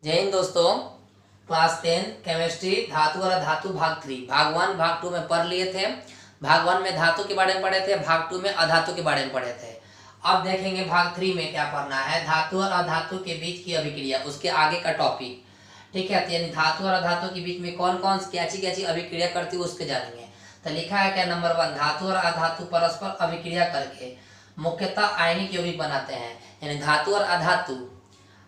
जय हिंद दोस्तों। Class 10 chemistry धातु और अधातु भाग 3 भाग 1 भाग 2 में पढ़ लिए थे। भाग 1 में धातु के बारे में पढ़े थे, भाग 2 में अधातु के बारे में पढ़े थे। अब देखेंगे भाग 3 में क्या पढ़ना है, धातु और अधातु के बीच की अभिक्रिया, उसके आगे का टॉपिक। ठीक है, यानी धातु और अधातु के बीच में कौन कौन कैसी अभिक्रिया करती है उसके जानेंगे। तो लिखा है क्या, नंबर 1, धातु और अधातु परस्पर अभिक्रिया करके मुख्यतः आयनिक यौगिक बनाते हैं। यानी धातु और अधातु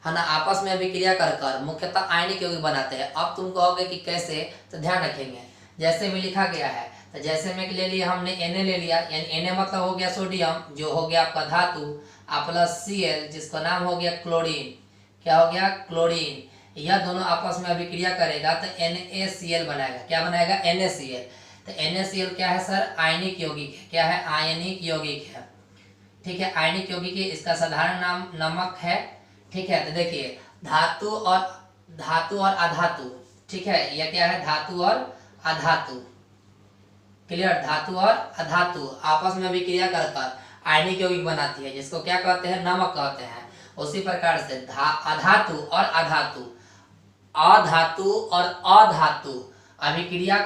है ना, आपस में अभिक्रिया कर कर मुख्यतः आयनिक यौगिक बनाते हैं। अब तुम कहोगे कि कैसे, तो ध्यान रखेंगे। जैसे में लिखा गया है, तो जैसे में ले लिया हमने Na ले लिया, यानी Na मतलब हो गया सोडियम, जो हो गया आपका धातु, प्लस Cl जिसका नाम हो गया क्लोरीन। क्या हो गया, क्लोरीन। यह दोनों आपस में अभिक्रिया करेगा तो NaCl बनाएगा। क्या बनाएगा, NaCl। तो NaCl क्या है सर, आयनिक यौगिक है। क्या है, आयनिक यौगिक है। ठीक है, आयनिक यौगिक है, इसका साधारण नाम नमक है। ठीक है, तो देखिए धातु और अधातु। ठीक है, यह क्या है, धातु और अधातु। क्लियर, धातु और अधातु आपस में अभिक्रिया कर कर आयनिक यौगिक बनाती है, जिसको क्या कहते हैं, नमक कहते हैं। उसी प्रकार से अधातु और अधातु, अधातु और अधातु अभिक्रिया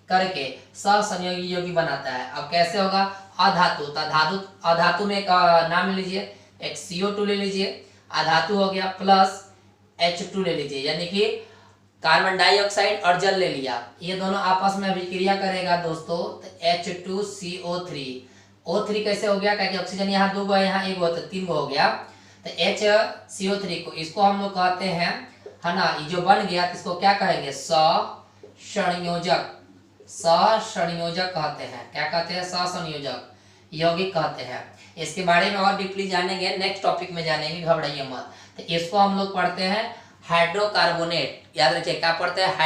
करके सहसंयोगी यौगिक बनाता है। अब कैसे होगा, अधातु, तो अधातु में एक नाम ले लीजिए, एक CO2 ले लीजिए, अधातु हो गया प्लस H2 ले लीजिए, यानी कि कार्बन डाइऑक्साइड और जल ले लिया। ये दोनों आपस में अभिक्रिया करेगा दोस्तों, तो H2CO3। O3 कैसे हो गया, क्योंकि ऑक्सीजन यहाँ 2 गो है, यहाँ 1 गो, तो 3 गो हो गया। तो HCO3 को, इसको हम लोग कहते हैं, है ना, ये जो बन गया इसको क्या कहेंगे, सहसंयोजक कहते हैं। क्या कहते हैं, सहसंयोजक यौगिक कहते हैं। इसके बारे में और डीपली जानेंगे, नेक्स्ट टॉपिक में जानेंगे, घबराइए मत। तो इसको हम लोग पढ़ते हैं हाइड्रोकार्बोनेट। याद रखिए क्या पढ़ते हैं,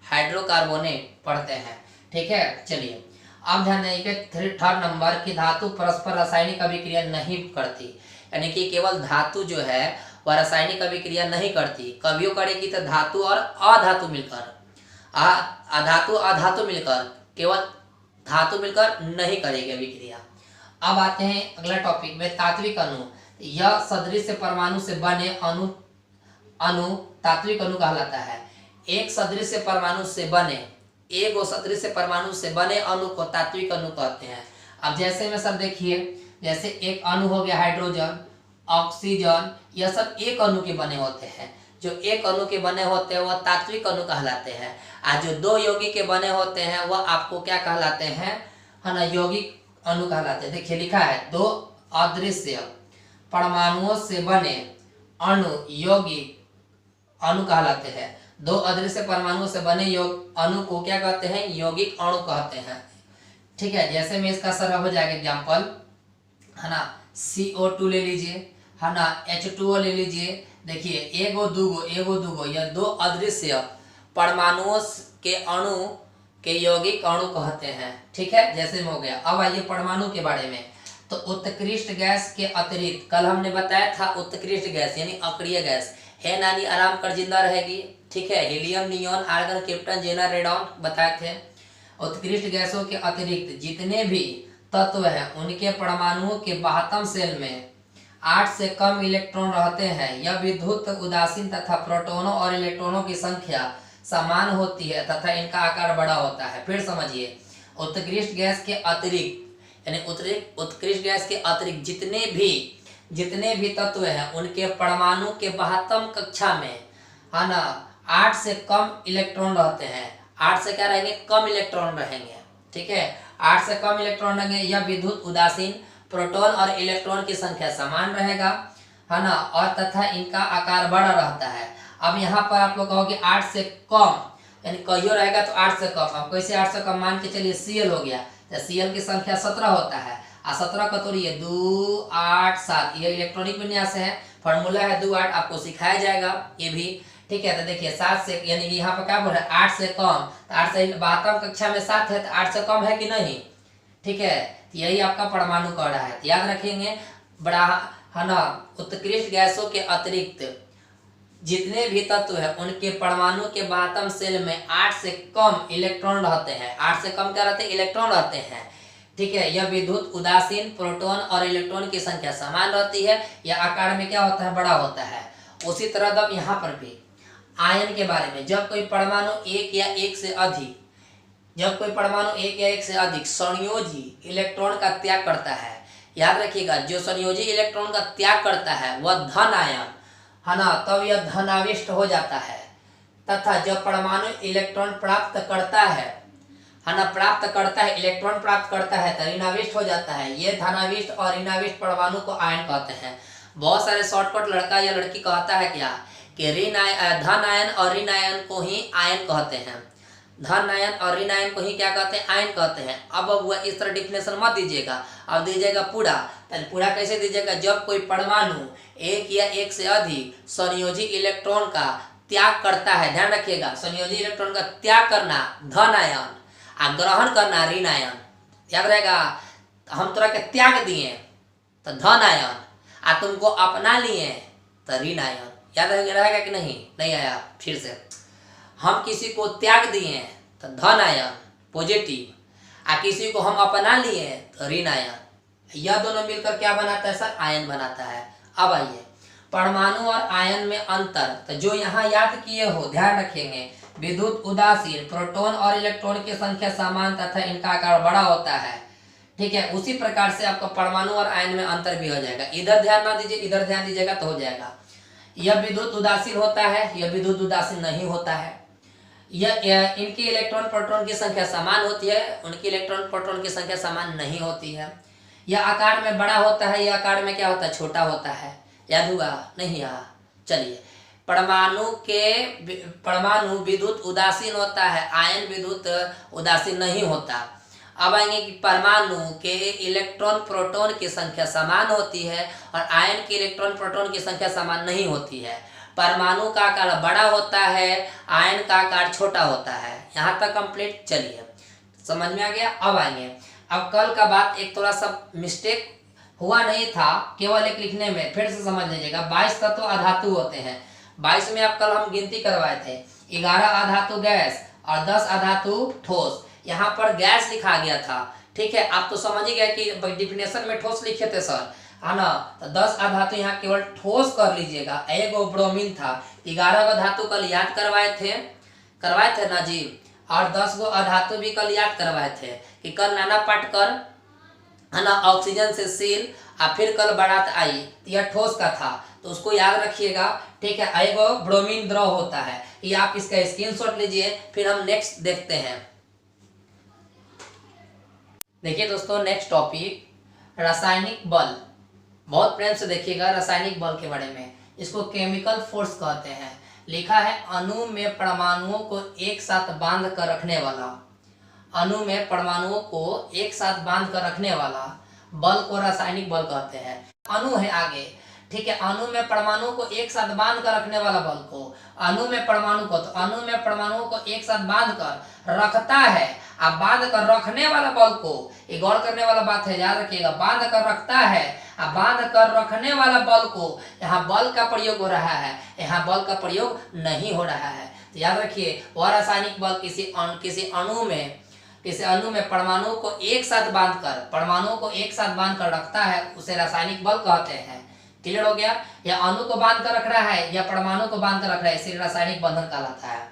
हाइड्रोकार्बोनेट पढ़ते हैं। ठीक है, चलिए अब ध्यान देंगे थर्ड नंबर की धातु परस्पर रासायनिक अभिक्रिया नहीं करती। यानी कि केवल धातु जो है वह रासायनिक अभिक्रिया नहीं करती, कभियो करेगी तो धातु और अधातु मिलकर, अधातु मिलकर, केवल धातु मिलकर नहीं करेगी अभिक्रिया। अब आते हैं अगला टॉपिक में, तात्विक अणु। यह सदृश परमाणु से बने अणु तात्विक अणु कहलाता है। एक सदृश परमाणु से बने अणु को तात्विक अणु कहते हैं। अब जैसे में सर देखिए, जैसे एक अणु हो गया हाइड्रोजन, ऑक्सीजन, यह सब एक अणु के बने होते हैं। जो एक अणु के बने होते हैं वह तात्विक अणु कहलाते हैं। आज जो 2 यौगिक के बने होते हैं वह आपको क्या कहलाते हैं, है ना, यौगिक अणु कहलाते हैं। देखिए लिखा है, 2 अदृश्य परमाणुओं से बने अणु यौगिक अणु कहलाते हैं। 2 अदृश्य परमाणुओं से बने अणु को क्या कहते हैं, यौगिक अणु कहते हैं। ठीक है, जैसे में इसका सर हो जाएगा एग्जाम्पल, है ना, CO2 ले लीजिए, है ना, H2O ले लीजिए। देखिए एगो दूगो, यह 2 अदृश्य परमाणुओं के अणु के यौगिक अणु कहते हैं। ठीक है, जैसे में हो गया। अब आइए परमाणु के बारे में। तो उत्कृष्ट गैस के अतिरिक्त, कल हमने बताया था उत्कृष्ट गैस यानी अक्रिय गैस है, नानी आराम कर जिंदा रहेगी। ठीक है, हीलियम, नियॉन, आर्गन, क्रिप्टन, जेना, रेडॉन बताए थे। उत्कृष्ट गैसों के अतिरिक्त जितने भी तत्व हैं उनके परमाणुओं के बाह्यतम सेल में 8 से कम इलेक्ट्रॉन रहते हैं। यह विद्युत उदासीन तथा प्रोटॉनों और इलेक्ट्रॉनों की संख्या समान होती है तथा इनका आकार बड़ा होता है। फिर समझिए, उत्कृष्ट गैस के अतिरिक्त, यानी उत्कृष्ट गैस के अतिरिक्त जितने भी तत्व हैं उनके परमाणु के बाह्यतम कक्षा में, है ना, 8 से कम इलेक्ट्रॉन रहते हैं। 8 से क्या रहेंगे, कम इलेक्ट्रॉन रहेंगे। ठीक है, 8 से कम इलेक्ट्रॉन रहेंगे। यह विद्युत उदासीन, प्रोटॉन और इलेक्ट्रॉन की संख्या समान रहेगा, है ना, और तथा इनका आकार बड़ा रहता है। अब यहाँ पर आप लोग कहोगे 8 से कम, यानी कहियो रहेगा तो 8 से कम। अब कैसे 8 से कम, मान के चलिए Cl हो गया, तो Cl की संख्या 17 होता है, और 17 का तोड़िए 2, 8, 7, ये इलेक्ट्रॉनिक विन्यास है, फॉर्मूला है 2, 8, आपको सिखाया जाएगा ये भी। ठीक है, तो देखिए 7 से, यानी कि यहाँ पर क्या बोल रहा है, 8 से कम, तो 8 से बाह्यतम कक्षा में 7 है, तो 8 से कम है कि नहीं। ठीक है, तो यही आपका परमाणु कह रहा है। तो याद रखेंगे, बड़ा, है ना, उत्कृष्ट गैसों के अतिरिक्त जितने भी तत्व हैं उनके परमाणु के बाह्यतम सेल में 8 से कम इलेक्ट्रॉन रहते हैं। 8 से कम क्या रहते हैं, इलेक्ट्रॉन रहते हैं। ठीक है, यह विद्युत उदासीन, प्रोटॉन और इलेक्ट्रॉन की संख्या समान रहती है। यह आकार में क्या होता है, बड़ा होता है। उसी तरह अब यहाँ पर भी आयन के बारे में, जब कोई परमाणु एक या एक से अधिक संयोजी इलेक्ट्रॉन का त्याग करता है, याद रखिएगा जो संयोजी इलेक्ट्रॉन का त्याग करता है वह धन आयन है ना, तब यह धनाविष्ट हो जाता है। तथा जब परमाणु इलेक्ट्रॉन प्राप्त करता है ना, इलेक्ट्रॉन प्राप्त करता है तो ऋणाविष्ट हो जाता है। ये धनाविष्ट और ऋणाविष्ट परमाणु को आयन कहते हैं। बहुत सारे शॉर्टकट लड़का या लड़की कहता है क्या कि धन आयन और ऋण आयन को ही आयन कहते हैं, धन आयन और ऋण आयन को ही क्या कहते हैं, आयन कहते हैं। अब वह इस तरह डिफिनेशन मत दीजिएगा, अब दीजिएगा पूरा। पूरा कैसे दीजिएगा, जब कोई परमाणु एक या एक से अधिक संयोजी इलेक्ट्रॉन का त्याग करता है, ध्यान रखिएगा संयोजी इलेक्ट्रॉन का त्याग करना धन आयन और ग्रहण करना ऋण आयन, याद रहेगा। हम तोरा के त्याग दिए तो धन आयन, आ तुमको अपना लिए तो ऋण आयन, याद रहेगा कि नहीं आया। फिर से, हम किसी को त्याग दिए तो धन आयन पॉजिटिव, आ किसी को हम अपना लिए तो ऋण आयन। यह दोनों मिलकर क्या बनाता है सर, आयन बनाता है। अब आइए परमाणु और आयन में अंतर, तो जो यहाँ याद किए हो ध्यान रखेंगे, विद्युत उदासीन प्रोटॉन और इलेक्ट्रॉन की संख्या समान तथा इनका आकार बड़ा होता है, ठीक है। उसी प्रकार से आपका परमाणु और आयन में अंतर भी हो जाएगा। इधर ध्यान ना दीजिए, इधर ध्यान दीजिएगा तो हो जाएगा। यह विद्युत उदासीन होता है, यह विद्युत उदासीन नहीं होता है। यह इनकी इलेक्ट्रॉन प्रोटॉन की संख्या समान होती है, उनकी इलेक्ट्रॉन प्रोटॉन की संख्या समान नहीं होती है। यह आकार में बड़ा होता है, यह आकार में क्या होता है, छोटा होता है। याद हुआ नहीं यहाँ। चलिए, परमाणु विद्युत उदासीन होता है, आयन विद्युत उदासीन नहीं होता। अब आएंगे कि परमाणु के इलेक्ट्रॉन प्रोटॉन की संख्या समान होती है और आयन की इलेक्ट्रॉन प्रोटॉन की संख्या समान नहीं होती है। परमाणु का आकार बड़ा होता है, आयन का आकार छोटा होता है। यहाँ तक कंप्लीट। चलिए, समझ में आ गया। अब आएंगे, अब कल का बात एक थोड़ा सा मिस्टेक हुआ नहीं था, केवल एक लिखने में, फिर से समझ लीजिएगा। 22 तत्व अधातु होते हैं। 22 में आप कल हम गिनती करवाए थे, 11 अधातु गैस और 10 अधातु ठोस। यहाँ पर गैस लिखा गया था, ठीक है। आप तो समझ ही गए कि डिफिनेशन में ठोस लिखे थे सर, है ना। तो 10 अधातु यहाँ केवल ठोस कर लीजिएगा। एगो ब्रोमीन था, 11 गो धातु कल याद करवाए थे ना जी। और 10 गो अधातु भी कल याद करवाए थे कि कल नाना पाटकर, है ना, ऑक्सीजन से सील और फिर कल बारात आई, तो यह ठोस का था, तो उसको याद रखिएगा, ठीक है। एगो ब्रोमीन द्रव होता है, ये आप इसका स्क्रीनशॉट लीजिए। फिर हम नेक्स्ट देखते हैं। देखिए दोस्तों, नेक्स्ट टॉपिक रासायनिक बल। बहुत प्रेम से देखिएगा रासायनिक बल के बारे में। इसको केमिकल फोर्स कहते हैं। लिखा है अणु में परमाणुओं को एक साथ बांध कर रखने वाला, अणु में परमाणुओं को एक साथ बांध कर रखने वाला बल को रासायनिक बल कहते हैं। अणु है आगे, ठीक है। अणु में परमाणुओं को एक साथ बांध कर रखने वाला बल को, अणु में परमाणुओं को एक साथ बांध कर रखता है। अब बांध कर रखने वाला बल को, ये गौर करने वाला बात है, याद रखिएगा। बांध कर रखता है, अब बांध कर रखने वाला बल को, यहाँ बल का प्रयोग हो रहा है, यहाँ बल का प्रयोग नहीं हो रहा है। तो याद रखिए, वह रासायनिक बल किसी अणु में परमाणुओं को एक साथ बांध कर रखता है, उसे रासायनिक बल कहते हैं। क्लियर हो गया। या अणु को बांध कर रख रहा है या परमाणु को बांध कर रख रहा है, इसलिए रासायनिक बंधन कहलाता है।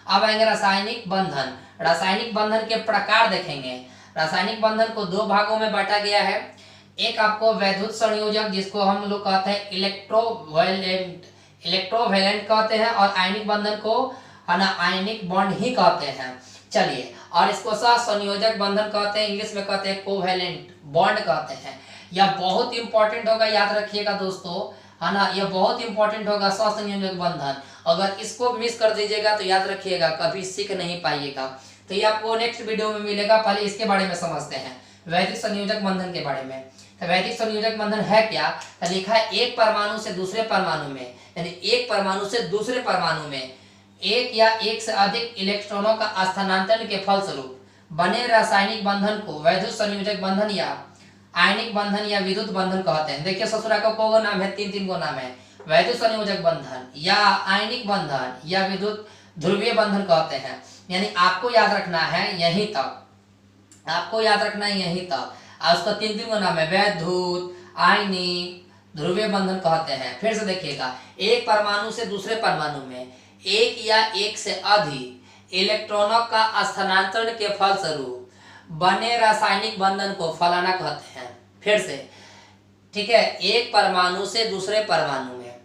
अब आएंगे रासायनिक बंधन। रासायनिक बंधन के प्रकार देखेंगे। रासायनिक बंधन को 2 भागों में बांटा गया है। एक आपको वैद्युत संयोजक, जिसको हम लोग कहते हैं इलेक्ट्रोवैलेंट कहते हैं, और आयनिक बंधन को आयनिक बॉन्ड ही कहते हैं। चलिए, और इसको सहसंयोजक बंधन कहते हैं, इंग्लिश में कहते हैं कोवैलेंट बॉन्ड कहते हैं। यह बहुत इंपॉर्टेंट होगा, याद रखिएगा दोस्तों, है ना। यह बहुत इंपॉर्टेंट होगा सहसंयोजक बंधन। अगर इसको मिस कर दीजिएगा तो याद रखिएगा कभी सीख नहीं पाइएगा। तो ये आपको नेक्स्ट वीडियो में मिलेगा। पहले इसके बारे में समझते हैं, वैद्युत संयोजक बंधन के बारे में। तो वैद्युत संयोजक बंधन है क्या, तो लिखा है एक परमाणु से दूसरे परमाणु में, यानी एक परमाणु से दूसरे परमाणु में एक या एक से अधिक इलेक्ट्रॉनों का स्थानांतरण के फलस्वरूप बने रासायनिक बंधन को वैद्युत संयोजक बंधन या आयनिक बंधन या विद्युत बंधन कहते हैं। देखिए ससुरा का को नाम है, 3 गो नाम है। वैद्युत संयोजक बंधन या आयनिक बंधन या विद्युत ध्रुवीय बंधन कहते हैं। यानी आपको याद रखना है यहीं तक, आपको याद रखना है यहीं तक। और उसका 3 गो नाम है, वैद्युत, आयनिक, ध्रुवीय बंधन कहते हैं। फिर से देखिएगा, एक परमाणु से दूसरे परमाणु में एक या एक से अधिक इलेक्ट्रॉनों का स्थानांतरण के फलस्वरूप बने रासायनिक बंधन को फलाना कहते हैं। फिर से, ठीक है, एक परमाणु से दूसरे परमाणु में,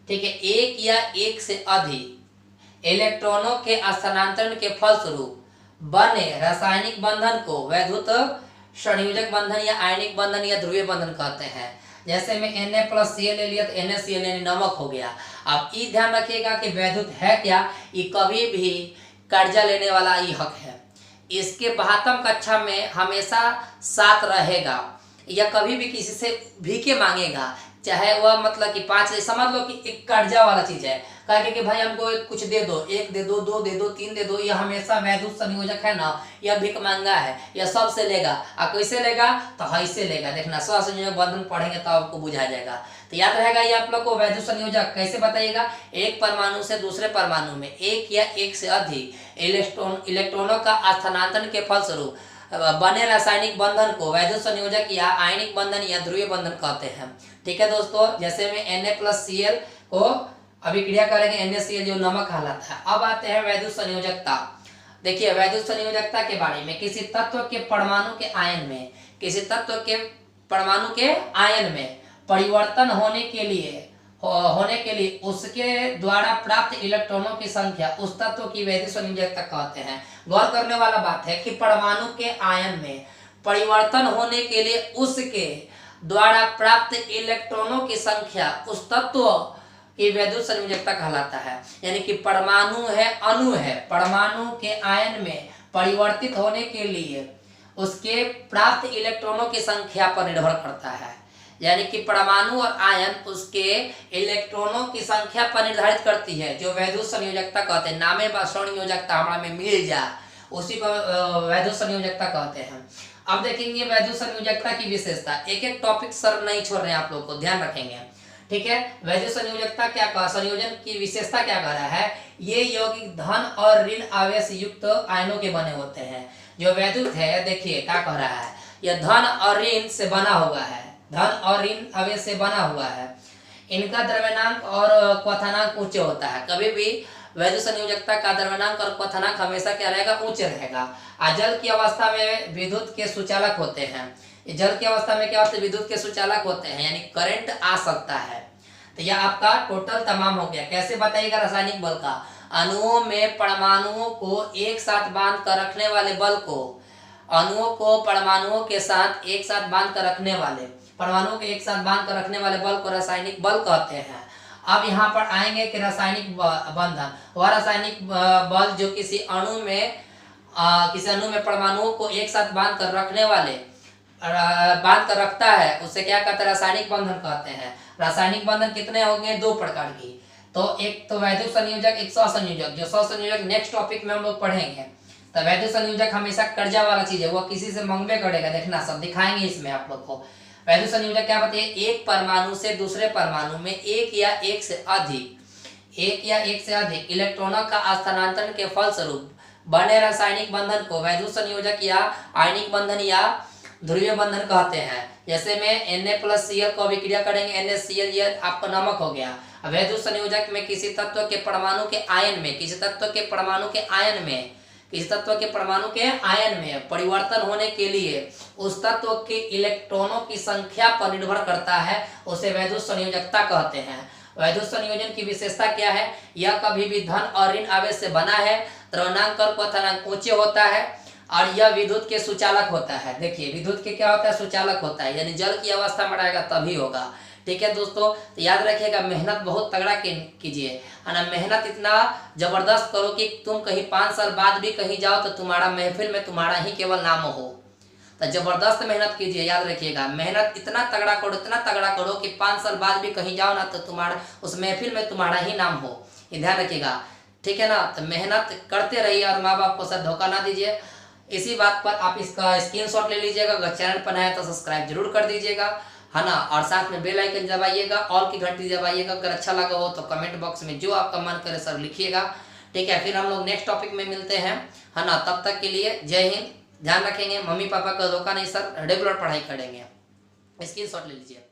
ठीक है, एक या एक से अधिक इलेक्ट्रॉनों के स्थानांतरण के फलस्वरूप बने रासायनिक बंधन को वैद्युत संयोजक बंधन या आयनिक बंधन या ध्रुवीय बंधन कहते हैं। जैसे में Na+Cl ले लिया तो NaCl यानी नमक हो गया। अब ये ध्यान रखिएगा कि वैद्युत है क्या, ये कभी भी कर्जा लेने वाला ये हक है, इसके 72 कक्षा में हमेशा साथ रहेगा या कभी भी किसी से भीखे मांगेगा, चाहे वह मतलब कि 5, समझ लो कि एक कर्जा वाला चीज है, कहे कि भाई हमको कुछ दे दो, 1 दे दो, 2 दे दो, 3 दे दो, यह हमेशा वैद्युत संयोजक है ना, यह भीख मांगा है, यह सबसे लेगा। और कैसे लेगा, तो ऐसे लेगा। देखना सहसंयोजक बंधन पढ़ेंगे तो आपको बुझा जाएगा। तो याद रहेगा ये आप लोग को, वैद्युत संयोजक कैसे बताइएगा, एक परमाणु से दूसरे परमाणु में एक या एक से अधिक इलेक्ट्रॉनों का स्थानांतरण के फलस्वरूप बने रासायनिक बंधन को वैद्युत संयोजक या आयनिक बंधन या ध्रुवीय बंधन कहते हैं। ठीक है दोस्तों, जैसे में Na+Cl को अभिक्रिया करेंगे NaCl जो नमक कहलाता है। अब आते हैं वैद्युत संयोजकता। देखिए वैद्युत संयोजकता के बारे में, किसी तत्व के परमाणु के आयन में, किसी तत्व के परमाणु के आयन में परिवर्तन होने के लिए उसके द्वारा प्राप्त इलेक्ट्रॉनों की संख्या उस तत्व की वैद्युत संयोजकता कहते हैं। गौर करने वाला बात है कि परमाणु के आयन में परिवर्तन होने के लिए उसके द्वारा प्राप्त इलेक्ट्रॉनों की संख्या उस तत्व की वैद्युत संयोजकता कहलाता है। यानी कि परमाणु है, अणु है, परमाणु के आयन में परिवर्तित होने के लिए उसके प्राप्त इलेक्ट्रॉनों की संख्या पर निर्भर करता है। यानी कि परमाणु और आयन उसके इलेक्ट्रॉनों की संख्या पर निर्धारित करती है, जो वैद्युत संयोजकता कहते हैं। नामे बा संयोजकता हमारा में मिल जा, उसी को वैद्युत संयोजकता कहते हैं। अब देखेंगे वैद्युत संयोजकता की विशेषता, एक एक टॉपिक सर नहीं छोड़ रहे हैं, आप लोग को ध्यान रखेंगे। ठीक है, वैद्युत संयोजकता क्या कहा, संयोजन की विशेषता क्या कह रहा है, ये यौगिक धन और ऋण आवेश युक्त आयनों के बने होते हैं। जो वैद्युत है, देखिए क्या कह रहा है, यह धन और ऋण से बना हुआ है, धन और ऋण आवेश से बना हुआ है। इनका द्रव्यमानांक और क्वथनांक उच्च होता है। कभी भी वैद्युत संयोजकता का द्रव्यमानांक और क्वथनांक हमेशा क्या रहेगा, उच्च रहेगा। जल की अवस्था में विद्युत के सुचालक होते हैं। जल की अवस्था में क्या होते हैं, विद्युत के सुचालक होते हैं, यानी करंट आ सकता है। तो यह आपका टोटल तमाम हो गया। कैसे बताइएगा रासायनिक बल का, अणुओं में परमाणुओं को एक साथ बांध कर रखने वाले बल को, अणुओं को परमाणुओं के साथ एक साथ बांध कर रखने वाले, परमाणुओं के एक साथ बांध कर रखने वाले बल को रासायनिक बल कहते हैं। अब यहाँ पर आएंगे कि रासायनिक बंधन, वह रासायनिक बल जो किसी अणु में परमाणुओं को एक साथ बांध कर रखता है, उससे क्या कहते हैं, रासायनिक बंधन कहते हैं। रासायनिक बंधन कितने होंगे, 2 प्रकार की। तो एक तो वैद्युत संयोजक, एक सहसंयोजक। जो सहसंयोजक नेक्स्ट टॉपिक में हम लोग पढ़ेंगे। तो वैद्युत संयोजक हमेशा कर्जा वाला चीज है, वह किसी से मांगबे करेगा। देखना सब दिखाएंगे इसमें आप लोग को। वैद्युत संयोजक क्या बताइए, एक परमाणु से दूसरे परमाणु में एक या एक से अधिक इलेक्ट्रॉनों का स्थानांतरण के फलस्वरूप बने रासायनिक बंधन को वैद्युत संयोजक या आयनिक बंधन या ध्रुवीय बंधन कहते हैं। जैसे में Na+Cl को अभिक्रिया करेंगे NaCl, ये आपका नमक हो गया। वैद्युत संयोजक में किसी तत्व के परमाणु के आयन में, किसी तत्व के परमाणु के आयन में परिवर्तन होने के लिए उस तत्व के इलेक्ट्रॉनों की संख्या पर निर्भर करता है, उसे वैद्युत संयोजकता कहते हैं। वैद्युत संयोजन की विशेषता क्या है, यह कभी भी धन और ऋण आवेश से बना है, द्रव्यमानांक और क्वथनांक ऊंचे होता है, और यह विद्युत के सुचालक होता है। देखिए विद्युत के क्या होता है, सुचालक होता है, यानी जल की अवस्था में रहेगा तभी होगा। ठीक है दोस्तों, तो याद रखिएगा, मेहनत बहुत तगड़ा कीजिए, है ना। मेहनत इतना जबरदस्त करो कि तुम कहीं 5 साल बाद भी कहीं जाओ तो तुम्हारा महफिल में तुम्हारा ही केवल नाम हो। तो जबरदस्त मेहनत कीजिए, याद रखिएगा। मेहनत इतना तगड़ा करो कि 5 साल बाद भी कहीं जाओ ना तो तुम्हारा उस महफिल में तुम्हारा ही नाम हो, ये ध्यान रखिएगा। ठीक है ना, तो मेहनत करते रहिए और माँ बाप को साथ धोखा ना दीजिए। इसी बात पर आप इसका स्क्रीनशॉट ले लीजिएगा। अगर चैनल पर नया है तो सब्सक्राइब जरूर कर दीजिएगा, है ना, और साथ में बेल आइकन दबाइएगा, ऑल की घंटी दबाइएगा। अगर अच्छा लगा हो तो कमेंट बॉक्स में जो आपका मन करे सर लिखिएगा। ठीक है, फिर हम लोग नेक्स्ट टॉपिक में मिलते हैं, है ना। तब तक के लिए जय हिंद। ध्यान रखेंगे, मम्मी पापा का धोखा नहीं सर, रेगुलर पढ़ाई करेंगे। स्क्रीनशॉट ले लीजिए।